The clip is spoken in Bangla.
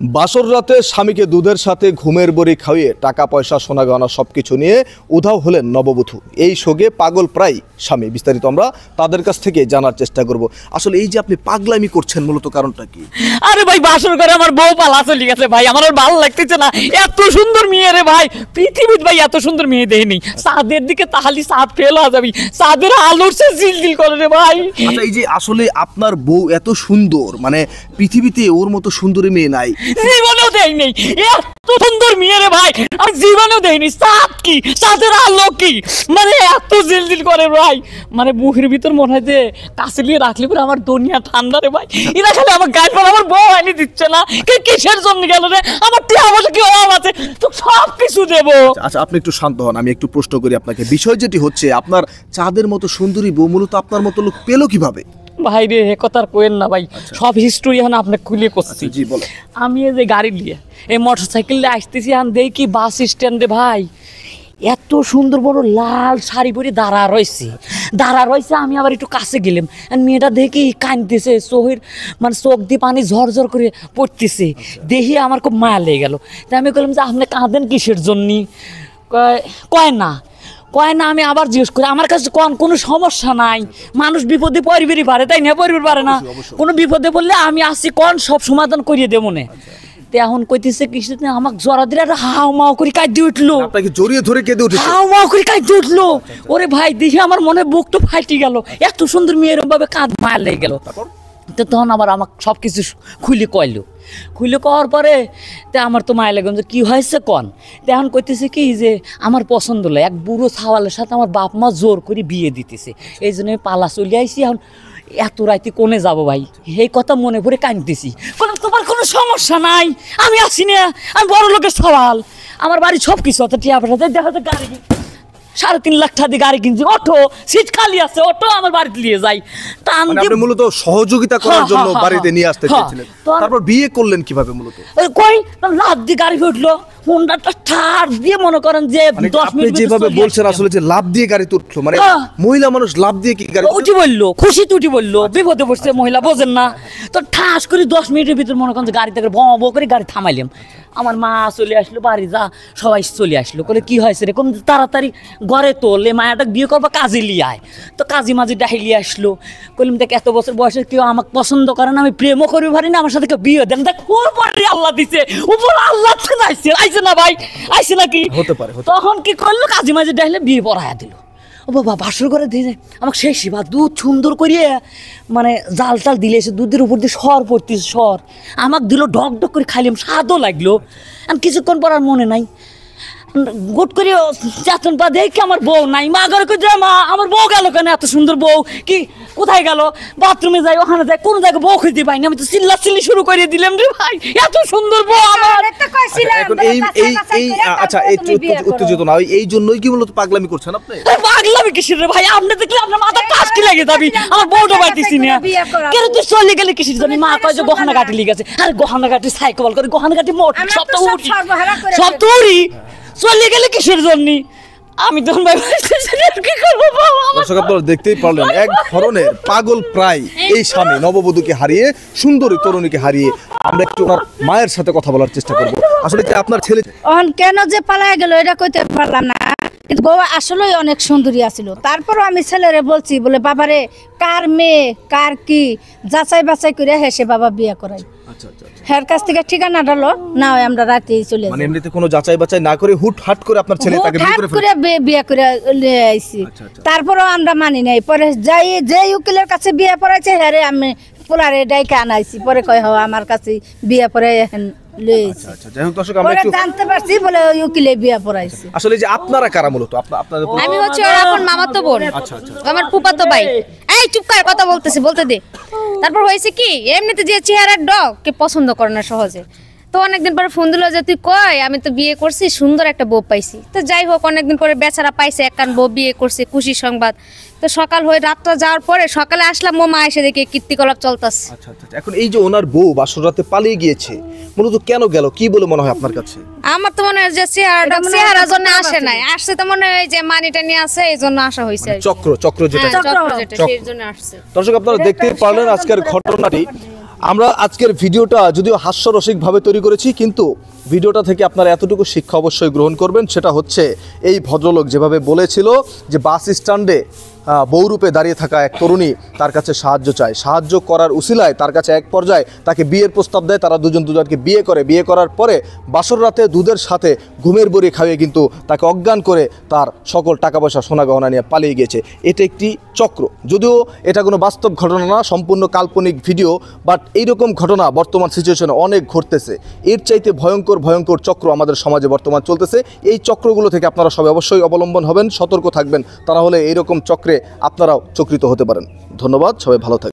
বাসর রাতে স্বামীকে দুধের সাথে ঘুমের বড়ি খাইয়ে টাকা পয়সা সোনা গয়না সবকিছু নিয়ে উধাও হলেন নববধূ। এই শোকে পাগল প্রায় স্বামী। বিস্তারিত আমরা তাদের কাছ থেকে জানার চেষ্টা করব। আসলে এই যে আপনি পাগলামি করছেন মূলত কারণটা কি? আরে ভাই বাসর করে আমার বউ পালা চলে গেছে ভাই, আমার আর ভালো লাগতেছে না। এত সুন্দর মেয়ে রে ভাই, পৃথিবীতে ভাই এত সুন্দর মেয়ে দেখিনি। চাঁদের দিকে তাহলে চাঁদ ফেল হয়ে যাবি, চাঁদের আলোর সে জিলজিল করে রে ভাই। আচ্ছা এই যে আসলে আপনার বউ এত সুন্দর, মানে পৃথিবীতে ওর মতো সুন্দরী মেয়ে নাই, জীবনেও দেই নেই। এত সুন্দর মেয়ে রে ভাই আমি জীবনেও দেইনি। চাঁদ কি, চাঁদের আলো কি, মানে এত জিলজিল করে ভাই, মানে মুখের ভিতর মনে হয় যে কাছে নিয়ে রাখলে পরে আমার দুনিয়া ঠান্ডা রে ভাই। এরা খালি আমার গায়ে পর আমার বউ আনি দিচ্ছে না, কিসের জন্য গেল রে? আমার টিয়া বসে কি অভাব আছে, তো সব কিছু দেবো। আচ্ছা আপনি একটু শান্ত হন, আমি একটু প্রশ্ন করি আপনাকে। বিষয় যেটি হচ্ছে, আপনার চাঁদের মতো সুন্দরী বউ মূলত আপনার মতো লোক পেলো কিভাবে? ভাই রে এ কথা আর কোয়েন না ভাই, সব হিস্ট্রি এখন আপনি খুলে করছি। জি বলো। আমি এই যে গাড়ি নিয়ে এই মোটরসাইকেল নিয়ে আসতেছি, আমি দেখি বাস স্ট্যান্ডে ভাই এত সুন্দর বড় লাল শাড়ি পরে দাঁড়া রয়েছে। আমি আবার একটু কাছে গেলাম, মেয়েটা দেখি কাঁদতেছে, চোখের মানে চোখ দিয়ে পানি ঝরঝর করে পড়তেছে। দেখি আমার খুব মায়া লেগে গেল। তাই আমি বললাম যে আপনি কাঁদেন কিসের জন্যে? কয় না। আমি আবার জিজ্ঞেস করি, আমার কাছে কোনো সমস্যা নাই, মানুষ বিপদে পরিবারই পারে, তাই না? পরিবার পারে না, কোনো বিপদে পড়লে আমি আসি, সব সমাধান করিয়ে দেবো মনে। এখন কইতেছে কিছু আমাকে জড়া দিলে হাও মাও করে কাঁদতে উঠলো, আপনাকে জড়িয়ে ধরে কেঁদে উঠেছে, হাও মাও করে কাঁদতে উঠলো। ওরে ভাই দেখে আমার মনে বুকটা ফাটি গেল, এত সুন্দর মেয়ের ভাবে কাঁদ মায়া লেগে গেল। তো তখন আবার আমাকে সব কিছু খুলে কওয়ার পরে তে আমার তো মায়া লাগলো যে কী হয়েছে কন। তো এখন কইতেছে কি যে আমার পছন্দ হলো এক বুড়ো ছাওয়ালের সাথে আমার বাপ মা জোর করে বিয়ে দিতেছে, এই জন্য আমি পালা চলে আইসি। এখন এত রাইতে কোনে যাব ভাই, এই কথা মনে পড়ে কাঁদতেছি। বললাম তোমার কোনো সমস্যা নাই, আমি আসি না, আমি বড় লোকের সওয়াল, আমার বাড়ি সব কিছু আছে, টিয়া পাঠা দেখা যায় গাড়ি 3.5 লাখ টাকা দিয়ে গাড়ি কিনছি, অটো সিট খালি আছে, অটো আমার বাড়িতে নিয়ে যাই। আপনি মূলত সহযোগিতা করার জন্য বাড়িতে নিয়ে আসতে চেয়েছিলেন, তারপর বিয়ে করলেন কিভাবে মূলত? কই লাভ দিয়ে গাড়ি উঠলো, হোন্ডাটা ঠার দিয়ে মনে করেন যে 10 মিনিট যেভাবে বলছেন আসলে যে লাভ দিয়ে গাড়িতে উঠলো, মানে মহিলা মানুষ লাভ দিয়ে কি গাড়ি উঠি বললো, খুশি উঠি বললো, বিপদে পড়ছে মহিলা, বোঝেন না তো। ঠাস করে 10 মিনিটের ভিতর মনে করেন যে গাড়িতে বঁ করে গাড়ি থামাইলাম। আমার মা চলে আসলো, বাড়ি যা সবাই চলে আসলো, বলে কি হয়েছে রে? কম তাড়াতাড়ি ঘরে তোলে, মায়াটা বিয়ে করবা, কাজে লিয়ে আয়। তো কাজী মাঝি ডাহিলিয়ে আসলো, কইলাম দেখ এত বছর বয়সে কেউ আমাকে পছন্দ করে না, আমি প্রেমও করবি পারি না, আমার সাথে কেউ বিয়ে দেন। দেখ ওর পরে আল্লাহ দিছে, উপর আল্লাহ আইছে না ভাই, আইছে নাকি হতে পারে। তখন কি করলো, কাজী মাঝি ডাহিলে বিয়ে পড়াইয়া দিল। ও বাবা বাসর করে দিয়ে আমাকে সেই সেবা দুধ সুন্দর করিয়ে মানে জাল টাল দিলে, এসে দুধের উপর দিয়ে সর পড়তেছে, সর আমাকে দিল, ঢক ঢক করে খাইলাম, স্বাদও লাগলো। আমি কিছুক্ষণ পর আর মনে নাই, গোট করে চাতন পা দেখি আমার বউ নাই। মা ঘরে কই মা আমার বউ গেল কেন? এত সুন্দর বউ কি কোথায় গেল? বাথরুমে যাই, ওখানে যাই, কোনো জায়গায় বউ খুঁজতে পাইনি। আমি তো চিল্লি শুরু করে দিলাম রে ভাই, এত সুন্দর বউ আমার। এখন এই আচ্ছা এই উত্তেজিত না, এই জন্যই কি মূলত পাগলামি করছেন আপনি? পাগলামি কিসের রে ভাই? আপনি দেখলে আপনার মাথা কাজ কি লাগে যাবি, আমার বউটা পাইতেছি না কেন? তুই চলে গেলে কিসের জন্য? মা কয় যে গহনা গাটি লিখে গেছে। আরে গহনা গাটি সাইকেল করে, গহনা গাটি মোট সব তো উঠি, সব তো উড়ি, চলে গেলে কিসের জন্য? আমি তখন ভাই কি করবো? দর্শক আপনারা দেখতেই পারলেন, এক ধরনের পাগল প্রায় এই স্বামী নববধূকে হারিয়ে, সুন্দরী তরুণীকে হারিয়ে। আমরা একটু ওনার মায়ের সাথে কথা বলার চেষ্টা করবো। আসলে যে আপনার ছেলে কেন যে পালায় গেল এটা কইতে পারলাম না, কিন্তু বউ আসলেই অনেক সুন্দরী আছিল। তারপরও আমি ছেলেরে বলছি, বলে বাবারে কার মেয়ে কার কি যাচাই বাছাই করে হেসে বাবা বিয়ে করাই। হের কাছ থেকে ঠিকানা ডালো না হয় আমরা রাতেই চলে যাই, মানে এমনিতে কোনো যাচাই বাছাই না করে হুট হাট করে আপনার ছেলে তাকে বিয়ে করে নিয়ে আইছি। তারপরেও আমরা মানি নাই, পরে যাই যে উকিলের কাছে বিয়ে পড়াইছে হ্যারে আমি পোলারে ডাইকে আনাইছি। পরে কয় হ আমার কাছে বিয়ে পড়াই এখন লইছি। যাই হোক দর্শক, আমরা একটু জানতে পারছি বলে ওই উকিলে বিয়ে পড়াইছে। আসলে যে আপনারা কারা মূলত? আপনাদের আমি হচ্ছে ওর আপন মামাতো বোন, আমার ফুফাতো ভাই। এই চুপ কর, কথা বলতে দে। তারপর হয়েছে কি, এমনিতে যে চেহারার ডগ কে পছন্দ করে না সহজে। তো অনেকদিন পরে ফোন দিল যে তুই কই, আমি তো বিয়ে করছি, সুন্দর একটা বউ পাইছি। তো যাই হোক অনেকদিন পরে বেচারা পাইছে, একখান বউ বিয়ে করছে, খুশি সংবাদ। তো সকাল হয়ে রাতটা যাওয়ার পরে সকালে আসলাম, মা এসে দেখে কীর্তিকলাপ চলতেছে। আচ্ছা এখন এই যে ওনার বউ বাসর রাতে পালিয়ে গিয়েছে, মূলত কেন গেল কি বলে মনে হয় আপনার কাছে? আমার তো মনে হয় যে চেহারার জন্য আসে নাই, আসছে তো মনে হয় যে মানিটা নিয়ে আসে, এই জন্য আসা হয়েছে। চক্র যেটা সেই জন্য আসছে। দর্শক আপনারা দেখতেই পারলেন আজকের ঘটনাটি। আমরা আজকের ভিডিওটা যদিও হাস্যরসিকভাবে তৈরি করেছি, কিন্তু ভিডিওটা থেকে আপনারা এতটুকু শিক্ষা অবশ্যই গ্রহণ করবেন, সেটা হচ্ছে এই ভদ্রলোক যেভাবে বলেছিল যে বাস স্ট্যান্ডে বউরূপে দাঁড়িয়ে থাকা এক তরুণী তার কাছে সাহায্য চায়, সাহায্য করার উসিলায় তার কাছে এক পর্যায়ে তাকে বিয়ের প্রস্তাব দেয়, তারা দুজনকে বিয়ে করে, বিয়ে করার পরে বাসর রাতে দুধের সাথে ঘুমের বড়ি খাইয়ে কিন্তু তাকে অজ্ঞান করে তার সকল টাকা পয়সা সোনা গহনা নিয়ে পালিয়ে গিয়েছে। এটা একটি চক্র, যদিও এটা কোনো বাস্তব ঘটনা না, সম্পূর্ণ কাল্পনিক ভিডিও, বাট এইরকম ঘটনা বর্তমান সিচুয়েশনে অনেক ঘটতেছে। এর চাইতে ভয়ঙ্কর চক্র আমাদের সমাজে বর্তমান চলতেছে। এই চক্রগুলো থেকে আপনারা সবাই অবশ্যই অবলম্বন হবেন, সতর্ক থাকবেন, তা না হলে এইরকম চক্রে আপনারাও চক্রিত হতে পারেন। ধন্যবাদ, সবাই ভালো থাকবেন।